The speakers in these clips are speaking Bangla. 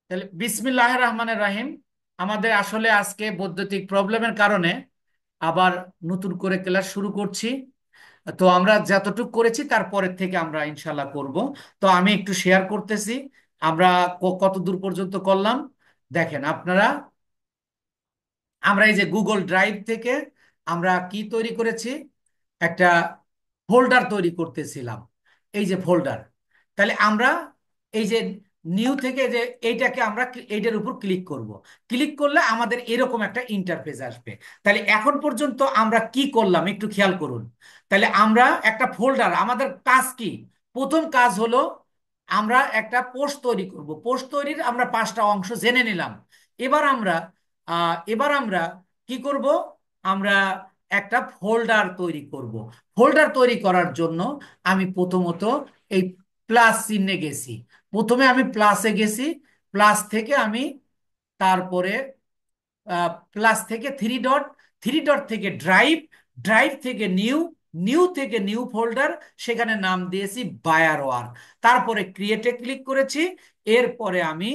তাহলে বিসমিল্লাহির রহমানির রহিম। আমাদের আসলে আজকে বৈদ্যুতিক প্রবলেমের কারণে আবার নতুন করে ক্লাস শুরু করছি। তো আমরা যতটুকু করেছি তারপরের থেকে আমরা ইনশাল্লাহ করব। তো আমি একটু শেয়ার করতেছি আমরা কত দূর পর্যন্ত করলাম। দেখেন আপনারা, আমরা এই যে গুগল ড্রাইভ থেকে আমরা কি তৈরি করেছি, একটা ফোল্ডার তৈরি করতেছিলাম। এই যে ফোল্ডার, তাহলে আমরা এই যে নিউ থেকে যে এইটাকে আমরা এইটার উপর ক্লিক করব। ক্লিক করলে আমাদের এরকম একটা ইন্টারফেস আসবে। তাহলে এখন পর্যন্ত আমরা কি করলাম একটু খেয়াল করুন। তাহলে আমরা একটা ফোল্ডার, আমাদের কাজ কি? প্রথম কাজ হলো আমরা একটা পোস্ট তৈরি করব। পোস্ট তৈরির আমরা 5টা অংশ জেনে নিলাম। এবার আমরা এবার আমরা কি করব? আমরা একটা ফোল্ডার তৈরি করব। ফোল্ডার তৈরি করার জন্য আমি প্রথমত এই প্লাস চিহ্নে গেছি। প্রথমে আমি প্লাসে গেছি। প্লাস থেকে আমি তারপরে প্লাস থেকে থ্রি ডট, থ্রি ডট থেকে ড্রাইভ, ড্রাইভ থেকে নিউ, নিউ থেকে নিউ ফোল্ডার, সেখানে নাম দিয়েছি বায়ার ওয়ার। তারপরে ক্রিয়েটে ক্লিক করেছি। এরপরে আমি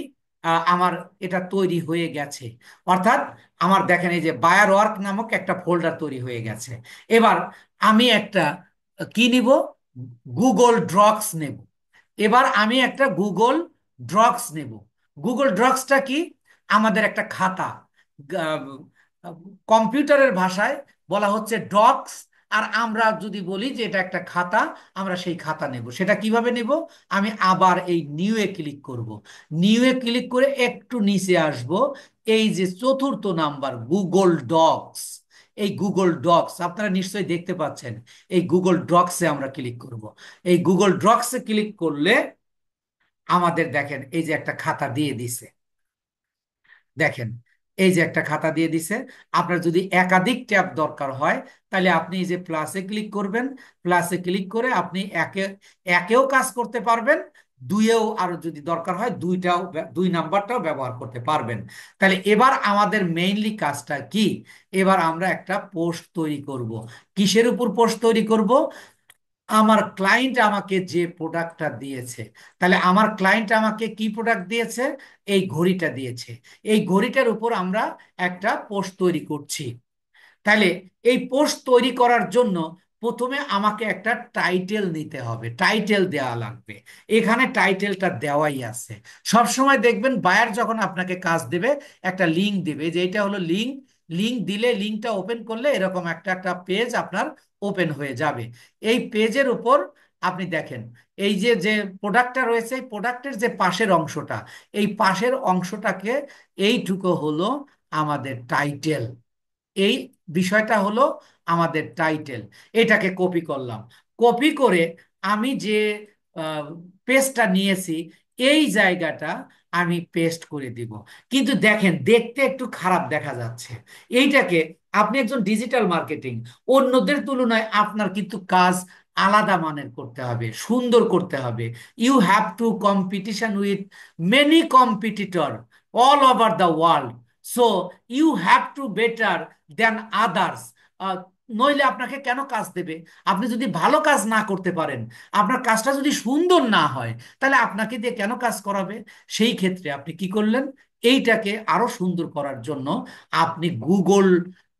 আমার এটা তৈরি হয়ে গেছে। অর্থাৎ আমার দেখেন এই যে বায়ার ওয়ার্ক নামক একটা ফোল্ডার তৈরি হয়ে গেছে। এবার আমি একটা কি নিব? গুগল ড্রক্স নেব। এবার আমি একটা গুগল ড্রক্স নেব। গুগল ড্রক্সটা কি? আমাদের একটা খাতা। কম্পিউটারের ভাষায় বলা হচ্ছে ডক্স। আর আমরা যদি বলি যে এটা একটা খাতা, আমরা সেই খাতা নেব। সেটা কিভাবে নেব? আমি আবার এই নিউ এ ক্লিক করব। নিউ এ ক্লিক করে একটু নিচে আসব। এই যে চতুর্থ নাম্বার গুগল ডক্স, এই গুগল ডক্স আপনারা নিশ্চয়ই দেখতে পাচ্ছেন। এই গুগল ডক্সে আমরা ক্লিক করব। এই গুগল ডক্সে ক্লিক করলে আমাদের দেখেন এই যে একটা খাতা দিয়ে দিছে। দেখেন এই যে একটা খাতা দিয়ে দিছে। আপনার যদি একাধিক ট্যাব দরকার হয়, তাহলে আপনি এই যে প্লাসে ক্লিক করবেন। প্লাসে ক্লিক করে আপনি একেও কাজ করতে পারবেন, দুইয়েও আরো যদি দরকার হয় দুইটাও, দুই নাম্বারটাও ব্যবহার করতে পারবেন। তাহলে এবার আমাদের মেইনলি কাজটা কি? এবার আমরা একটা পোস্ট তৈরি করব। কিসের উপর পোস্ট তৈরি করব? আমার ক্লায়েন্ট আমাকে যে প্রোডাক্টটা দিয়েছে। তাহলে আমার ক্লায়েন্ট আমাকে কি প্রোডাক্ট দিয়েছে? এই ঘড়িটা দিয়েছে। এই ঘড়িটার উপর আমরা একটা পোস্ট তৈরি করছি। তাহলে এই পোস্ট তৈরি করার জন্য প্রথমে আমাকে একটা টাইটেল নিতে হবে, টাইটেল দেওয়া লাগবে। এখানে টাইটেলটা দেওয়াই আছে। সব সময় দেখবেন বায়ার যখন আপনাকে কাজ দেবে একটা লিংক দিবে, যে এটা হলো লিংক। লিংক দিলে, লিংকটা ওপেন করলে এরকম একটা একটা পেজ আপনার ওপেন হয়ে যাবে। এই পেজের উপর আপনি দেখেন এই যে যে প্রোডাক্টটা রয়েছে, এই প্রোডাক্টের যে পাশের অংশটা, এই পাশের অংশটাকে, এইটুকু হলো আমাদের টাইটেল। এই বিষয়টা হলো আমাদের টাইটেল। এটাকে কপি করলাম। কপি করে আমি যে পেজটা নিয়েছি, এই জায়গাটা আমি পেস্ট করে দিব। কিন্তু দেখেন দেখতে একটু খারাপ দেখা যাচ্ছে। এইটাকে, আপনি একজন ডিজিটাল মার্কেটিং, অন্যদের তুলনায় আপনার কিন্তু কাজ আলাদা মানের করতে হবে, সুন্দর করতে হবে। You have to competition with many competitor all over the world. So you have to better than others. নইলে আপনাকে কেন কাজ দেবে? আপনি যদি ভালো কাজ না করতে পারেন, আপনার কাজটা যদি সুন্দর না হয়, তাহলে আপনাকে দিয়ে কেন কাজ করাবে? সেই ক্ষেত্রে আপনি কি করলেন? এইটাকে আরো সুন্দর করার জন্য আপনি গুগল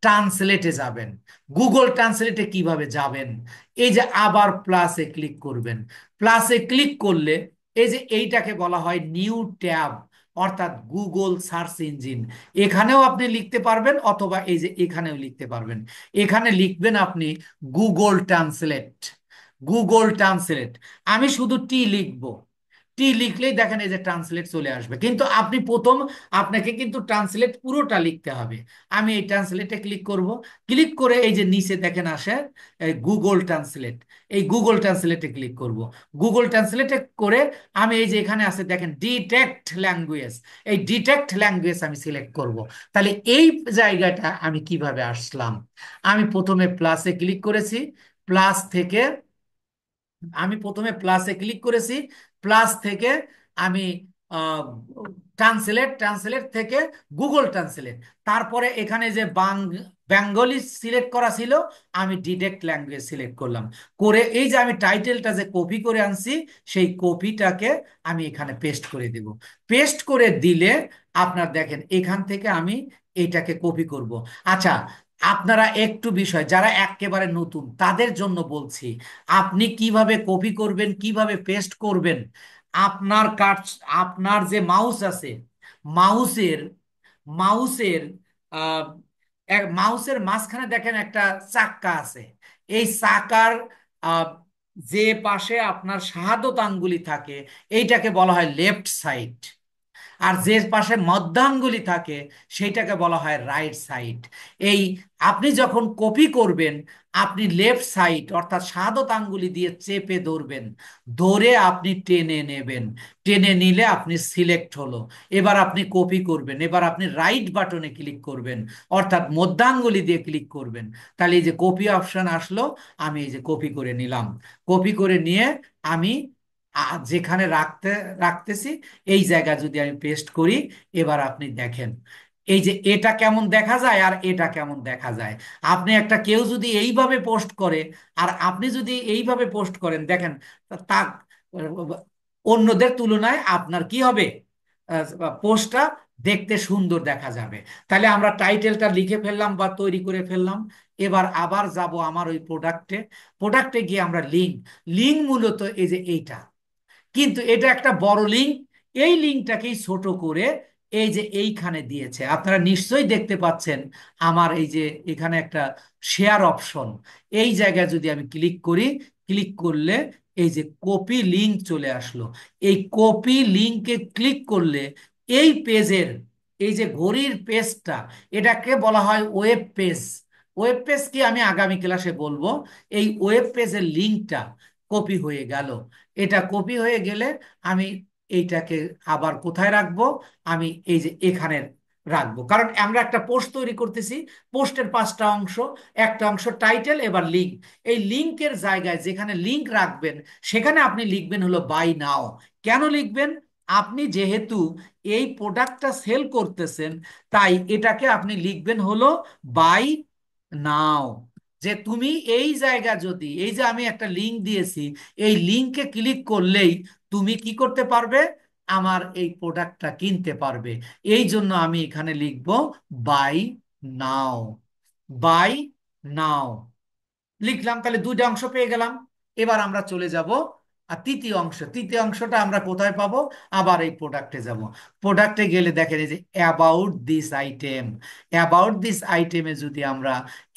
ট্রান্সলেটে যাবেন। গুগল ট্রান্সলেটে কিভাবে যাবেন? এই যে আবার প্লাসে ক্লিক করবেন। প্লাসে ক্লিক করলে এই যে এইটাকে বলা হয় নিউ ট্যাব, অর্থাৎ গুগল সার্চ ইঞ্জিন। এখানেও আপনি লিখতে পারবেন, অথবা এই যে এখানেও লিখতে পারবেন। এখানে লিখবেন আপনি গুগল ট্রান্সলেট। Google translate. আমি শুধু টি লিখবো। টি লিখলেই দেখেন এই যে ট্রান্সলেট চলে আসবে। কিন্তু আপনি প্রথম, আপনাকে কিন্তু ট্রান্সলেট পুরোটা লিখতে হবে। আমি এই ট্রান্সলেটে ক্লিক করব। ক্লিক করে এই যে নিচে দেখেন আসে গুগল ট্রান্সলেট। এই গুগল ট্রান্সলেটে ক্লিক করব। গুগল ট্রান্সলেটে করে আমি এই যে এখানে আছে দেখেন ডিটেক্ট ল্যাঙ্গুয়েজ, এই ডিটেক্ট ল্যাঙ্গুয়েজ আমি সিলেক্ট করব। তাহলে এই জায়গাটা আমি কিভাবে আসলাম? আমি প্রথমে প্লাসে ক্লিক করেছি। প্লাস থেকে আমি প্রথমে প্লাসে ক্লিক করেছি। প্লাস থেকে আমি ট্রান্সলেট, ট্রান্সলেট থেকে গুগল ট্রান্সলেট, তারপরে এখানে যে বেঙ্গলি সিলেক্ট করা ছিল, আমি ডিরেক্ট ল্যাঙ্গুয়েজ সিলেক্ট করলাম, করে এই যে আমি টাইটেলটা যে কপি করে আনছি, সেই কপিটাকে আমি এখানে পেস্ট করে দেব। পেস্ট করে দিলে আপনার দেখেন এখান থেকে আমি এইটাকে কপি করব। আচ্ছা, আপনারা একটু বিষয় যারা একেবারে নতুন তাদের জন্য বলছি, আপনি কিভাবে কপি করবেন, কিভাবে পেস্ট করবেন। আপনার কাজ, আপনার যে মাউস আছে, মাউসের মাউসের আহ, মাউসের মাঝখানে দেখেন একটা চাক্কা আছে। এই চাকার আহ, যে পাশে আপনার শাহাদত আঙ্গুলি থাকে, এইটাকে বলা হয় লেফট সাইড। আর যে পাশে মধ্যাঙ্গুলি থাকে, সেইটাকে বলা হয় রাইট সাইড। এই আপনি যখন কপি করবেন, আপনি লেফট সাইড অর্থাৎ শাহাদত আঙ্গুলি দিয়ে চেপে ধরবেন, ধরে আপনি টেনে নেবেন। টেনে নিলে আপনি সিলেক্ট হলো। এবার আপনি কপি করবেন, এবার আপনি রাইট বাটনে ক্লিক করবেন, অর্থাৎ মধ্যাঙ্গুলি দিয়ে ক্লিক করবেন। তাহলে এই যে কপি অপশন আসলো, আমি এই যে কপি করে নিলাম। কপি করে নিয়ে আমি যেখানে রাখতেছি, এই জায়গা যদি আমি পেস্ট করি, এবার আপনি দেখেন এই যে এটা কেমন দেখা যায় আর এটা কেমন দেখা যায়। আপনি একটা কেউ যদি এইভাবে পোস্ট করে আর আপনি যদি এইভাবে পোস্ট করেন, দেখেন তা অন্যদের তুলনায় আপনার কি হবে, পোস্টটা দেখতে সুন্দর দেখা যাবে। তাহলে আমরা টাইটেলটা লিখে ফেললাম বা তৈরি করে ফেললাম। এবার আবার যাব আমার ওই প্রোডাক্টে। প্রোডাক্টে গিয়ে আমরা লিঙ্ক, লিঙ্ক মূলত এই যে এইটা, কিন্তু এটা একটা বড় লিঙ্ক। এই লিঙ্কটাকেই ছোট করে এই যে এইখানে দিয়েছে, আপনারা নিশ্চয়ই দেখতে পাচ্ছেন। আমার এই যে এখানে একটা শেয়ার অপশন, এই জায়গায় যদি আমি ক্লিক করি, ক্লিক করলে এই যে কপি লিঙ্ক চলে আসলো। এই কপি লিঙ্কে ক্লিক করলে এই পেজের, এই যে ঘড়ির পেজটা, এটাকে বলা হয় ওয়েব পেজ। ওয়েব পেজ কি আমি আগামী ক্লাসে বলবো। এই ওয়েব পেজের লিঙ্কটা কপি হয়ে গেল। এটা কপি হয়ে গেলে আমি এইটাকে আবার কোথায় রাখবো, আমি এই যে এখানে রাখবো, কারণ আমরা একটা পোস্ট তৈরি করতেছি। পোস্টের পাঁচটা অংশ, একটা অংশ টাইটেল, এবার লিঙ্ক। এই লিঙ্কের জায়গায় যেখানে লিঙ্ক রাখবেন, সেখানে আপনি লিখবেন হলো বাই নাও। কেন লিখবেন? আপনি যেহেতু এই প্রোডাক্টটা সেল করতেছেন, তাই এটাকে আপনি লিখবেন হলো বাই নাও। যে তুমি এই জায়গা, যদি এই যে আমি একটা লিংক দিয়েছি, এই লিংকে ক্লিক করলেই তুমি কি করতে পারবে, আমার এই প্রোডাক্টটা কিনতে পারবে। এই জন্য আমি এখানে লিখব বাই নাও। বাই নাও লিখলাম, তাহলে দুইটা অংশ পেয়ে গেলাম। এবার আমরা চলে যাব আর তৃতীয় অংশ। তৃতীয় অংশটা আমরা কোথায় পাবো, আবার এই প্রোডাক্টে যাব। প্রোডাক্টে গেলে দেখেন এই যে about this item. About this আইটেমে যদি আমরা,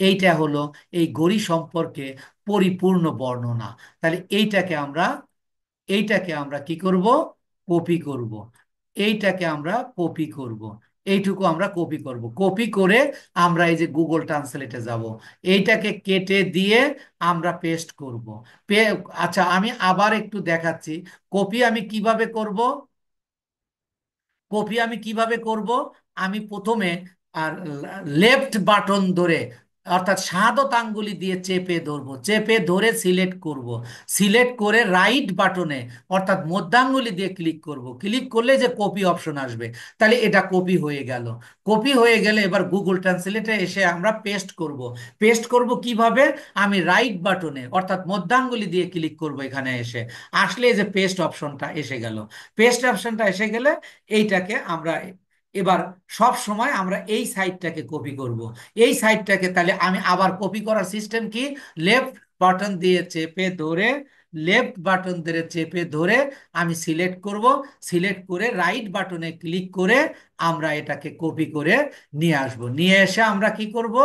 এইটা হলো এই ঘড়ি সম্পর্কে পরিপূর্ণ বর্ণনা। তাহলে এইটাকে আমরা কি করব, কপি করব। এইটাকে আমরা কপি করব। এইটুকু আমরা কপি করব। কপি করে আমরা এই যে গুগল ট্রান্সলেটে যাব, এইটাকে কেটে দিয়ে আমরা পেস্ট করব। আচ্ছা, আমি আবার একটু দেখাচ্ছি কপি আমি কিভাবে করব। কপি আমি কিভাবে করব, আমি প্রথমে আর লেফট বাটন ধরে, অর্থাৎ শাহাদত আঙ্গুলি দিয়ে চেপে ধরবো, চেপে ধরে সিলেক্ট করব। সিলেক্ট করে রাইট বাটনে অর্থাৎ মধ্যাঙ্গুলি দিয়ে ক্লিক করব। ক্লিক করলে যে কপি অপশন আসবে, তাহলে এটা কপি হয়ে গেল। কপি হয়ে গেলে এবার গুগল ট্রান্সলেটে এসে আমরা পেস্ট করব। পেস্ট করব কিভাবে, আমি রাইট বাটনে অর্থাৎ মধ্যাঙ্গুলি দিয়ে ক্লিক করব, এখানে এসে আসলে এই যে পেস্ট অপশনটা এসে গেল। পেস্ট অপশনটা এসে গেলে এইটাকে আমরা এবার সব সময় আমরা এই সাইডটাকে কপি করব। এই সাইডটাকে, তাহলে আমি আবার কপি করার সিস্টেম কি, লেফট বাটন দিয়ে চেপে ধরে, লেফট বাটন ধরে চেপে ধরে আমি সিলেক্ট করব। সিলেক্ট করে রাইট বাটনে ক্লিক করে আমরা এটাকে কপি করে নিয়ে আসব। নিয়ে এসে আমরা কি করব,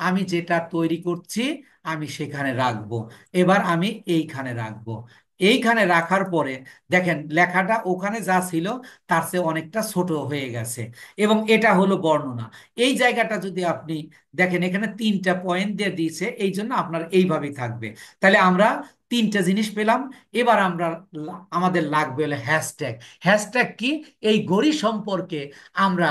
আমি যেটা তৈরি করছি আমি সেখানে রাখবো। এবার আমি এইখানে রাখবো। এইখানে রাখার পরে দেখেন লেখাটা ওখানে যা ছিল তার চেয়ে অনেকটা ছোট হয়ে গেছে। এবং এটা হলো বর্ণনা। এই জায়গাটা যদি আপনি দেখেন, এখানে তিনটা পয়েন্ট দিয়ে দিয়েছে, এই জন্য আপনার এইভাবেই থাকবে। তাহলে আমরা তিনটা জিনিস পেলাম। এবার আমরা আমাদের লাগবে হলো হ্যাশট্যাগ। হ্যাশট্যাগ কি, এই ঘড়ি সম্পর্কে আমরা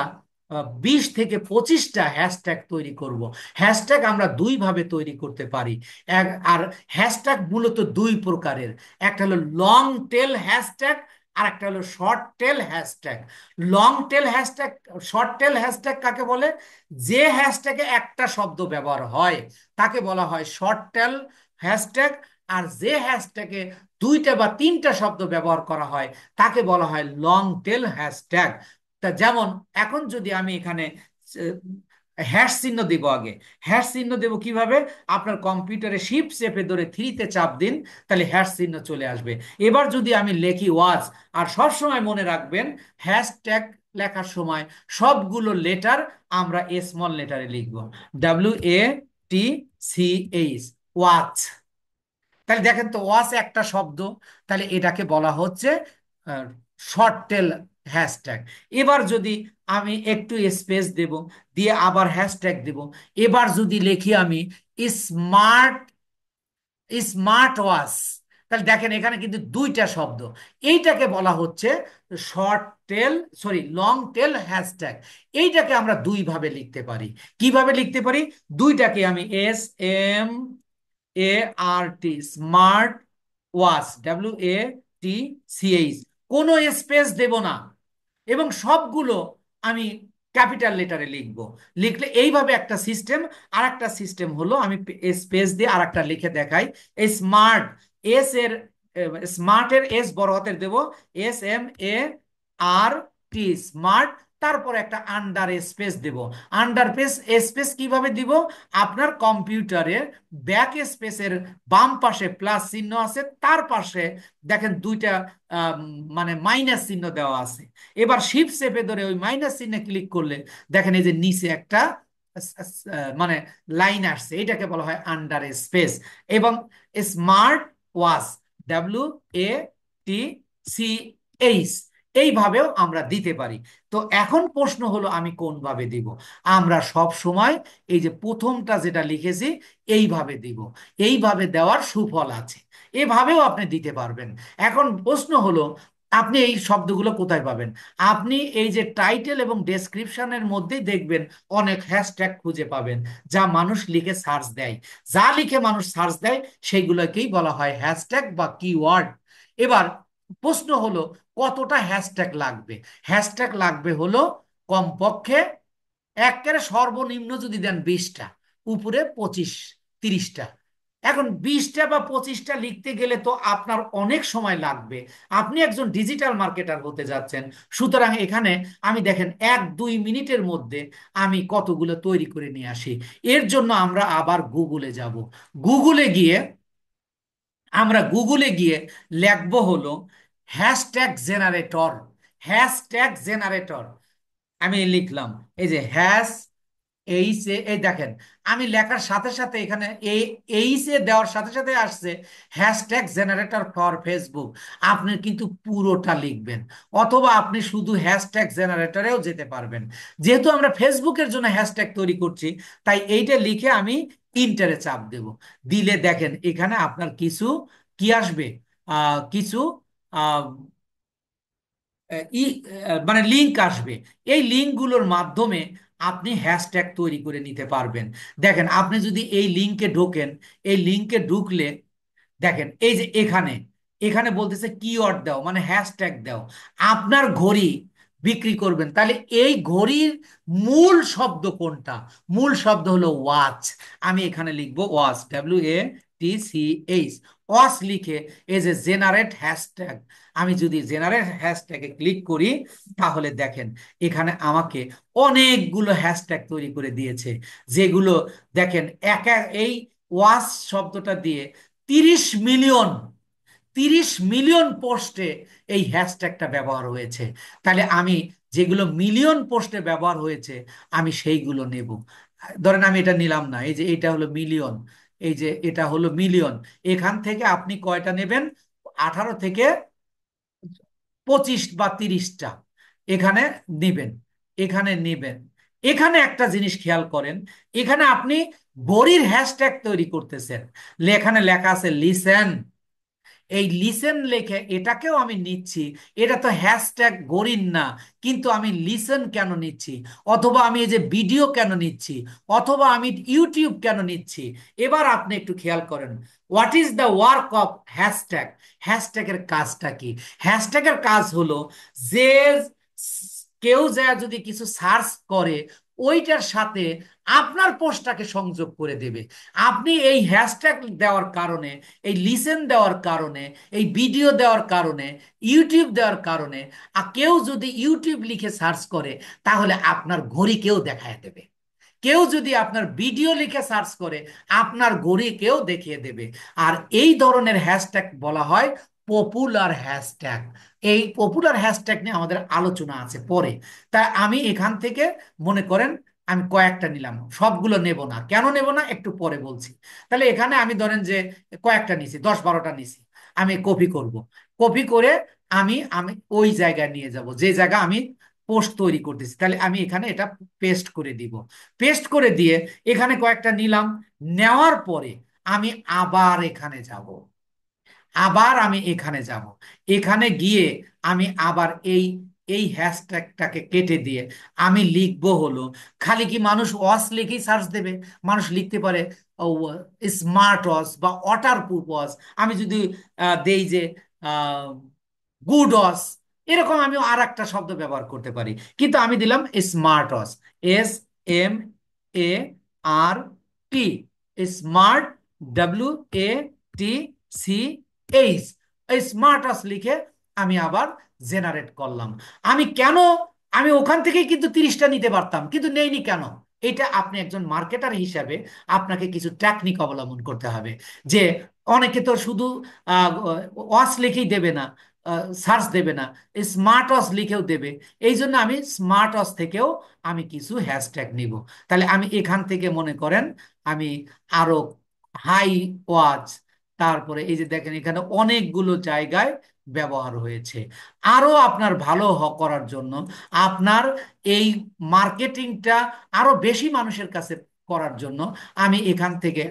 20 থেকে 25টা হ্যাশট্যাগ তৈরি করব। হ্যাশট্যাগ আমরা দুই ভাবে তৈরি করতে পারি। আর হ্যাশট্যাগ মূলত দুই প্রকারের। একটা হলো লং টেল হ্যাশট্যাগ, আর একটা হলো short tail hashtag. Long tail hashtag, short tail hashtag কাকে বলে? যে হ্যাশট্যাগে একটা শব্দ ব্যবহার হয় তাকে বলা হয় শর্ট টেল হ্যাশট্যাগ। আর যে হ্যাশট্যাগে দুইটা বা তিনটা শব্দ ব্যবহার করা হয় তাকে বলা হয় লং টেল হ্যাশট্যাগ। তা যেমন এখন যদি আমি এখানে হ্যাশ চিহ্ন দিব আগে, হ্যাশ চিহ্ন দেব কিভাবে? আপনার কম্পিউটারে শিফট চেপে ধরে থ্রিতে চাপ দিন, তাহলে হ্যাশ চিহ্ন চলে আসবে। এবার যদি আমি লিখি ওয়াচ, আর সব সময় মনে রাখবেন হ্যাশট্যাগ লেখার সময় সবগুলো লেটার আমরা স্মল লেটারে লিখব, WATCH, ওয়াচ। তাহলে দেখেন তো ওয়াচ একটা শব্দ, তাহলে এটাকে বলা হচ্ছে শর্ট টেল হ্যাশট্যাগ। এবার যদি আমি একটু স্পেস দেব, দিয়ে আবার হ্যাশট্যাগ দেব, এবার যদি লিখি আমি স্মার্ট, স্মার্ট ওয়াচ, তাহলে দেখেন এখানে কিন্তু দুইটা শব্দ। এইটাকে বলা হচ্ছে short tail, sorry long tail hashtag. এইটাকে আমরা দুই ভাবে লিখতে পারি। কিভাবে লিখতে পারি? দুইটাকে আমি SMART, স্মার্ট ওয়াচ, WATCH, কোনো স্পেস দেব না, এবং সবগুলো আমি ক্যাপিটাল লেটারে লিখব। লিখলে এইভাবে একটা সিস্টেম। আর একটা সিস্টেম হলো আমি স্পেস দিয়ে আর একটা লিখে দেখাই। এই স্মার্ট, এস এর, স্মার্টের এস বড় হাতের দেব, SMART, স্মার্ট। তারপর একটা আন্ডার স্পেস দেব। আন্ডার স্পেস কিভাবে দিব? আপনার কম্পিউটারের ব্যাক স্পেসের বাম পাশে প্লাস চিহ্ন আছে, তার পাশে দেখেন দুইটা আম, মানে মাইনাস চিহ্ন দেওয়া আছে। এবার শিফট চেপে ধরে ওই মাইনাস চিহ্নে ক্লিক করলে দেখেন এই যে নিচে একটা মানে লাইন আসছে, এটাকে বলা হয় আন্ডার স্পেস। এবং স্মার্ট ওয়াচ, WATCH, এইভাবেও আমরা দিতে পারি। তো এখন প্রশ্ন হলো আমি কোন ভাবে দিব? আমরা সব সময় এই যে প্রথমটা যেটা লিখেছি এইভাবে দিব। এইভাবে দেওয়ার সুফল আছে, এভাবেও আপনি দিতে পারবেন। এখন প্রশ্ন হলো আপনি এই শব্দগুলো কোথায় পাবেন? আপনি এই যে টাইটেল এবং ডেসক্রিপশনের মধ্যেই দেখবেন অনেক হ্যাশট্যাগ খুঁজে পাবেন, যা মানুষ লিখে সার্চ দেয়। যা লিখে মানুষ সার্চ দেয় সেইগুলোকেই বলা হয় হ্যাশট্যাগ বা কিওয়ার্ড। এবার প্রশ্ন হলো কতটা হ্যাশট্যাগ লাগবে? হ্যাশট্যাগ লাগবে হলো কমপক্ষে, একেবারে সর্বনিম্ন যদি দেন 20টা, উপরে 25-30টা। এখন 20টা বা 25টা লিখতে গেলে তো আপনার অনেক সময় লাগবে। আপনি একজন ডিজিটাল মার্কেটার হতে যাচ্ছেন, সুতরাং এখানে আমি দেখেন 1-2 মিনিটের মধ্যে আমি কতগুলো তৈরি করে নিয়ে আসি। এর জন্য আমরা আবার গুগলে যাব। গুগলে গিয়ে গুগলে গিয়ে লিখবো হলো হ্যাশট্যাগ জেনারেটর। হ্যাশট্যাগ জেনারেটর আমি লিখলাম, এই যে হ্যাশ এই দেখেন আমি লেখার সাথে সাথে এখানে এই দেওয়ার সাথে সাথে আসছে হ্যাশট্যাগ জেনারেটর ফর ফেসবুক। আপনি কিন্তু পুরোটা লিখবেন, অথবা আপনি শুধু হ্যাশট্যাগ জেনারেটরেও যেতে পারবেন। যেহেতু আমরা ফেসবুকের জন্য হ্যাশট্যাগ তৈরি করছি, তাই এইটা লিখে আমি ইন্টারে চাপ দেব। দিলে দেখেন এখানে আপনার কিছু কি আসবে, কিছু ই মানে লিংক আসবে। এই লিংকগুলোর মাধ্যমে আপনি হ্যাশট্যাগ তৈরি করে নিতে পারবেন। দেখেন আপনি যদি এই লিংকে ঢোকেন, এই লিংকে ঢুকলে দেখেন এই যে এখানে এখানে বলতেছে কিওয়ার্ড দাও, মানে হ্যাশট্যাগ দাও। আপনার ঘড়ি বিক্রি করবেন, তাহলে এই ঘড়ির মূল শব্দ কোনটা? মূল শব্দ হলো ওয়াচ। আমি এখানে লিখবো ওয়াচ, WATCH, ওয়াচ লিখে এই যে জেনারেট হ্যাশট্যাগ, আমি যদি জেনারেট হ্যাশট্যাগে ক্লিক করি তাহলে দেখেন এখানে আমাকে অনেকগুলো হ্যাশট্যাগ তৈরি করে দিয়েছে, যেগুলো দেখেন এই ওয়াচ শব্দটা দিয়ে 30 মিলিয়ন, 30 মিলিয়ন পোস্টে এই হ্যাশট্যাগটা ব্যবহার হয়েছে। তাহলে আমি যেগুলো মিলিয়ন পোস্টে ব্যবহার হয়েছে আমি সেইগুলো নেব। ধরেন আমি এটা নিলাম না, এই যে এটা হলো মিলিয়ন, এই যে এটা হলো মিলিয়ন। এখান থেকে আপনি কয়টা নেবেন? 18 থেকে 25 বা 30টা এখানে নিবেন, এখানে নিবেন। এখানে একটা জিনিস খেয়াল করেন, এখানে আপনি বড়ির হ্যাশট্যাগ তৈরি করতেছেন, এখানে লেখা আছে লিসেন। এই লিসেন লেখে এটাকেও আমি নিচ্ছি, এটা তো হ্যাশট্যাগ গরিন না, কিন্তু আমি লিসেন কেন নিচ্ছি, অথবা আমি এই যে ভিডিও কেন নিচ্ছি, অথবা আমি ইউটিউব কেন নিচ্ছি। এবার আপনি একটু খেয়াল করেন, what is the work of hashtag. হ্যাশট্যাগের কাজটা কি? হ্যাশট্যাগের কাজ হলো যে কেউ যা যদি কিছু সার্চ করে ওইটার সাথে আপনার পোস্টটাকে সংযোগ করে দেবে। আপনি এই হ্যাশট্যাগ দেওয়ার কারণে, এই লিসেন দেওয়ার কারণে, এই ভিডিও দেওয়ার কারণে, ইউটিউব দেওয়ার কারণে, আর কেউ যদি ইউটিউব লিখে সার্চ করে তাহলে আপনার ঘড়ি কেউ দেখায় দেবে। কেউ যদি আপনার ভিডিও লিখে সার্চ করে আপনার ঘড়ি কেউ দেখিয়ে দেবে। আর এই ধরনের হ্যাশট্যাগ বলা হয় পপুলার হ্যাশট্যাগ। এই পপুলার হ্যাশট্যাগ নিয়ে আমাদের আলোচনা আছে পরে। তাই আমি এখান থেকে মনে করেন আমি কয়েকটা নিলাম, সবগুলো নেব না। কেন নেব না একটু পরে বলছি। তাহলে এখানে আমি ধরেন যে কয়েকটা নিছি, 10-12টা নিছি। আমি কপি করব, কপি করে আমি আমি ওই জায়গায় নিয়ে যাব যে জায়গা আমি পোস্ট তৈরি করতেছি। তাহলে আমি এখানে এটা পেস্ট করে দিব। পেস্ট করে দিয়ে এখানে কয়েকটা নিলাম, নেওয়ার পরে আমি আবার এখানে যাব, আবার আমি এখানে যাব। এখানে গিয়ে আমি আবার এই এই হ্যাশট্যাগটাকে কেটে দিয়ে আমি লিখবো হলো, খালি কি মানুষ ওয়াচ লিখেই সার্চ দেবে? মানুষ লিখতে পারে স্মার্ট ওয়াচ বা ওয়াটার প্রুফ ওয়াচ। আমি যদি দেই যে গুড ওয়াচ, এরকম আমি আর একটা শব্দ ব্যবহার করতে পারি, কিন্তু আমি দিলাম smart watch. SMART, smart, WATCH, এই স্মার্ট ওয়াচ লিখে আমি আবার জেনারেট করলাম। আমি কেন, আমি ওখান থেকেই কিন্তু 30টা নিতে পারতাম, কিন্তু নেইনি কেন? এটা আপনি একজন মার্কেটার হিসাবে আপনাকে কিছু টেকনিক অবলম্বন করতে হবে। যে অনেকে তো শুধু ওয়াচ লিখেই দেবে না, সার্চ দেবে না, স্মার্ট ওয়াচ লিখেও দেবে। এই জন্য আমি স্মার্ট ওয়াচ থেকেও আমি কিছু হ্যাশট্যাগ নিব। তাহলে আমি এখান থেকে মনে করেন আমি আরো হাই ওয়াচ, তারপরে এই যে দেখেন এখানে অনেকগুলো জায়গায় ব্যবহার হয়েছে। আরো আপনার ভালো করার জন্য, আপনার এই মার্কেটিংটা আরো বেশি মানুষের কাছে করার জন্য আমি এখান থেকে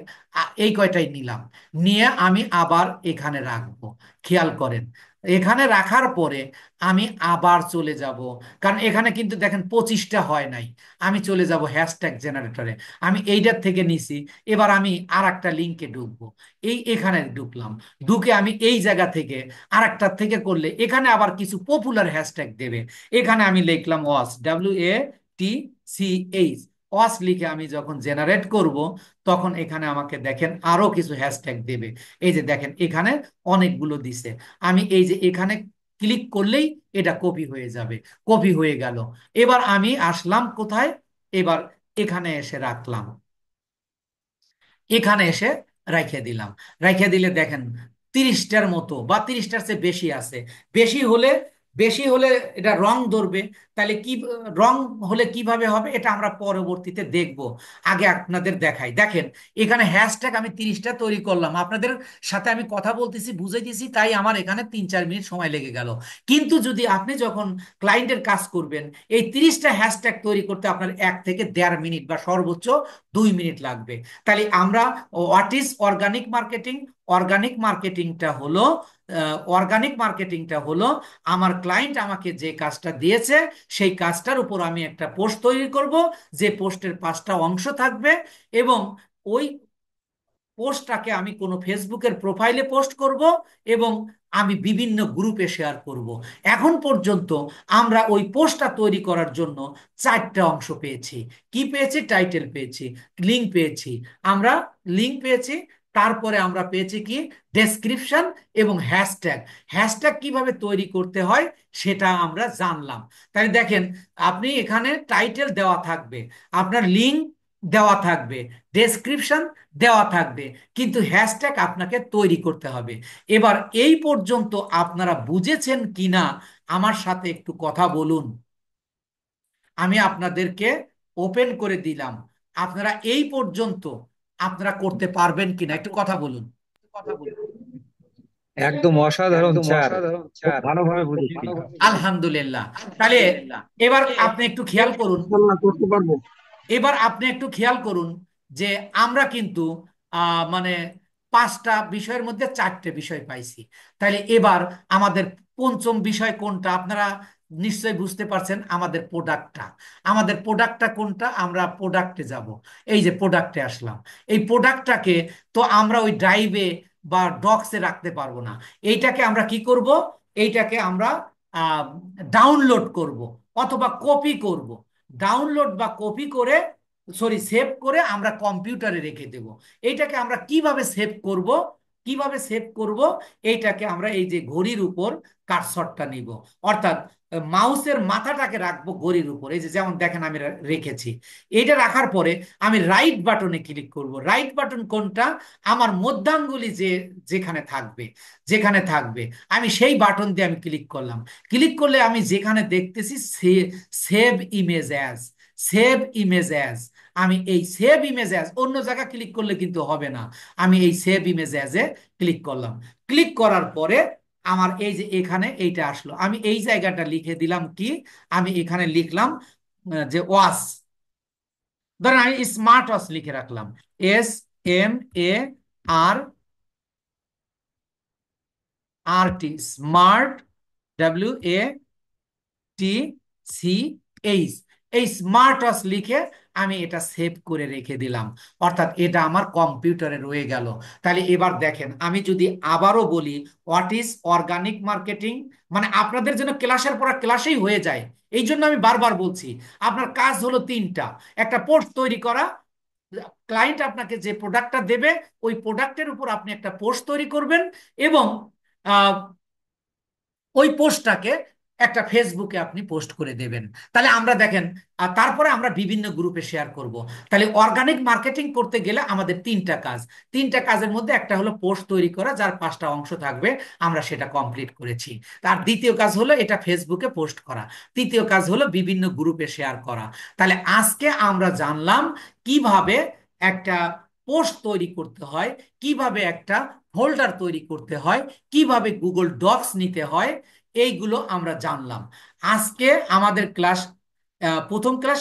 এই কয়টাই নিলাম, নিয়ে আমি আবার এখানে রাখবো। খেয়াল করেন, এখানে রাখার পরে আমি আবার চলে যাব, কারণ এখানে কিন্তু দেখেন 25টা হয় নাই। আমি চলে যাব হ্যাশট্যাগ জেনারেটরে, আমি এইটার থেকে নিছি। এবার আমি আর একটা লিঙ্কে ঢুকবো, এখানে ঢুকলাম, ঢুকে আমি এই জায়গা থেকে আর একটার থেকে করলে এখানে আবার কিছু পপুলার হ্যাশট্যাগ দেবে। এখানে আমি লিখলাম ওয়াচ, WATCH, ওয়াচ লিখে আমি যখন জেনারেট করব তখন এখানে আমাকে দেখেন আরো কিছু হ্যাশট্যাগ দেবে। এই যে দেখেন এখানে অনেকগুলো দিছে। আমি এই যে এখানে ক্লিক করলেই এটা কপি হয়ে যাবে। কপি হয়ে গেল। এবার আমি আসলাম কোথায়? এবার এখানে এসে রাখলাম, এখানে এসে রাইখে দিলাম। রাইখে দিলে দেখেন 30টার মতো বা 30টার চেয়ে বেশি আছে। বেশি হলে, বেশি হলে এটা রং ধরবে। তাহলে কি রং হলে কিভাবে হবে এটা আমরা পরবর্তীতে দেখব। আগে আপনাদের দেখাই, দেখেন এখানে হ্যাশট্যাগ আমি 30টা তৈরি করলাম, আপনাদের সাথে আমি কথা বলতেছি বুঝাইতেছি, তাই আমার এখানে 3-4 মিনিট সময় লেগে গেল। কিন্তু যদি আপনি যখন ক্লায়েন্টের কাজ করবেন, এই 30টা হ্যাশট্যাগ তৈরি করতে আপনার 1 থেকে 1.5 মিনিট বা সর্বোচ্চ 2 মিনিট লাগবে। তাহলে আমরা, what is organic marketing? Organic মার্কেটিংটা হলো আমার ক্লায়েন্ট আমাকে যে কাজটা দিয়েছে সেই কাজটার উপর আমি একটা পোস্ট তৈরি করব, যে পোস্টের 5টা অংশ থাকবে, এবং ওই পোস্টটাকে আমি কোনো ফেসবুকের প্রোফাইলে পোস্ট করব, এবং আমি বিভিন্ন গ্রুপে শেয়ার করব। এখন পর্যন্ত আমরা ওই পোস্টটা তৈরি করার জন্য 4টা অংশ পেয়েছি। কি পেয়েছি? টাইটেল পেয়েছি, লিঙ্ক পেয়েছি, আমরা লিঙ্ক পেয়েছি, তারপরে আমরা পেয়েছি কি? ডেসক্রিপশন এবং হ্যাশট্যাগ। হ্যাশট্যাগ কিভাবে তৈরি করতে হয় সেটা আমরা জানলাম। তাই দেখেন, আপনি এখানে টাইটেল দেওয়া থাকবে, আপনার লিঙ্ক দেওয়া থাকবে, ডেসক্রিপশন দেওয়া থাকবে, কিন্তু হ্যাশট্যাগ আপনাকে তৈরি করতে হবে। এবার এই পর্যন্ত আপনারা বুঝেছেন কিনা আমার সাথে একটু কথা বলুন। আমি আপনাদেরকে ওপেন করে দিলাম, আপনারা এই পর্যন্ত আপনারা করতে পারবেন কিনা একটু কথা বলুন। একদম অসাধারণ স্যার। খুব ভালোভাবে বুঝেছি। আলহামদুলিল্লাহ। তাহলে এবার আপনি একটু খেয়াল করুন, ইনশাল্লাহ করতে পারবো। এবার আপনি একটু খেয়াল করুন যে আমরা কিন্তু মানে 5টা বিষয়ের মধ্যে 4টে বিষয় পাইছি। তাহলে এবার আমাদের পঞ্চম বিষয় কোনটা আপনারা নিশ্চয়ই বুঝতে পারছেন, আমাদের প্রোডাক্টটা। আমাদের প্রোডাক্টটা কোনটা, আমরা প্রোডাক্টে যাব। এই যে প্রোডাক্টে আসলাম। এই প্রোডাক্টটাকে তো আমরা ওই ড্রাইভে বা ডক্সে রাখতে পারবো না। এইটাকে আমরা কি করব, এইটাকে আমরা ডাউনলোড করব অথবা কপি করব। ডাউনলোড বা কপি করে, সরি সেভ করে আমরা কম্পিউটারে রেখে দেব। এইটাকে আমরা কিভাবে সেভ করব, কিভাবে সেভ করব, এইটাকে আমরা এই যে ঘড়ির উপর কার্সরটা নিব, অর্থাৎ মাউসের মাথাটাকে রাখবো ঘড়ির উপর, এই যে যেমন দেখেন আমি রেখেছি। এটা রাখার পরে আমি রাইট বাটনে ক্লিক করব। রাইট বাটন কোনটা, আমার মধ্যাঙ্গুলি যে যেখানে থাকবে, যেখানে থাকবে আমি সেই বাটন দিয়ে আমি ক্লিক করলাম। ক্লিক করলে আমি যেখানে দেখতেছি save image as, save image as, আমি এই সেভ ইমেজ অ্যাজ, অন্য জায়গায় ক্লিক করলে কিন্তু হবে না। আমি এই save image as a click করলাম। ক্লিক করার পরে আমার এই যে এখানে এইটা আসলো, আমি এই জায়গাটা লিখে দিলাম কি, আমি এখানে লিখলাম যে ওয়াচ, ধরেন আমি স্মার্ট ওয়াচ লিখে রাখলাম। SMART, স্মার্ট, WATCH, এই স্মার্ট ওয়াচ লিখে আমি এটা সেভ করে রেখে দিলাম, অর্থাৎ এটা আমার কম্পিউটারে রয়ে গেল। তাহলে এবার দেখেন, আমি যদি আবারও বলি হোয়াট ইজ অর্গানিক মার্কেটিং, মানে আপনাদের জন্য ক্লাসের পর ক্লাসেই হয়ে যায়, এই জন্য আমি বারবার বলছি। আপনার কাজ হলো তিনটা: একটা পোস্ট তৈরি করা, ক্লায়েন্ট আপনাকে যে প্রোডাক্টটা দেবে ওই প্রোডাক্টের উপর আপনি একটা পোস্ট তৈরি করবেন, এবং ওই পোস্টটাকে একটা ফেসবুকে আপনি পোস্ট করে দেবেন। তাহলে আমরা দেখেন, তারপরে আমরা বিভিন্ন গ্রুপে শেয়ার করব। তাহলে অর্গানিক মার্কেটিং করতে গেলে আমাদের তিনটা কাজ। তিনটা কাজের মধ্যে একটা হলো পোস্ট তৈরি করা, যার 5টা অংশ থাকবে, আমরা সেটা কমপ্লিট করেছি। তার দ্বিতীয় কাজ হলো এটা ফেসবুকে পোস্ট করা। তৃতীয় কাজ হলো বিভিন্ন গ্রুপে শেয়ার করা। তাহলে আজকে আমরা জানলাম কিভাবে একটা পোস্ট তৈরি করতে হয়, কিভাবে একটা ফোল্ডার তৈরি করতে হয়, কিভাবে গুগল ডক্স নিতে হয়, এইগুলো আমরা জানলাম। আজকে আমাদের ক্লাস, প্রথম ক্লাস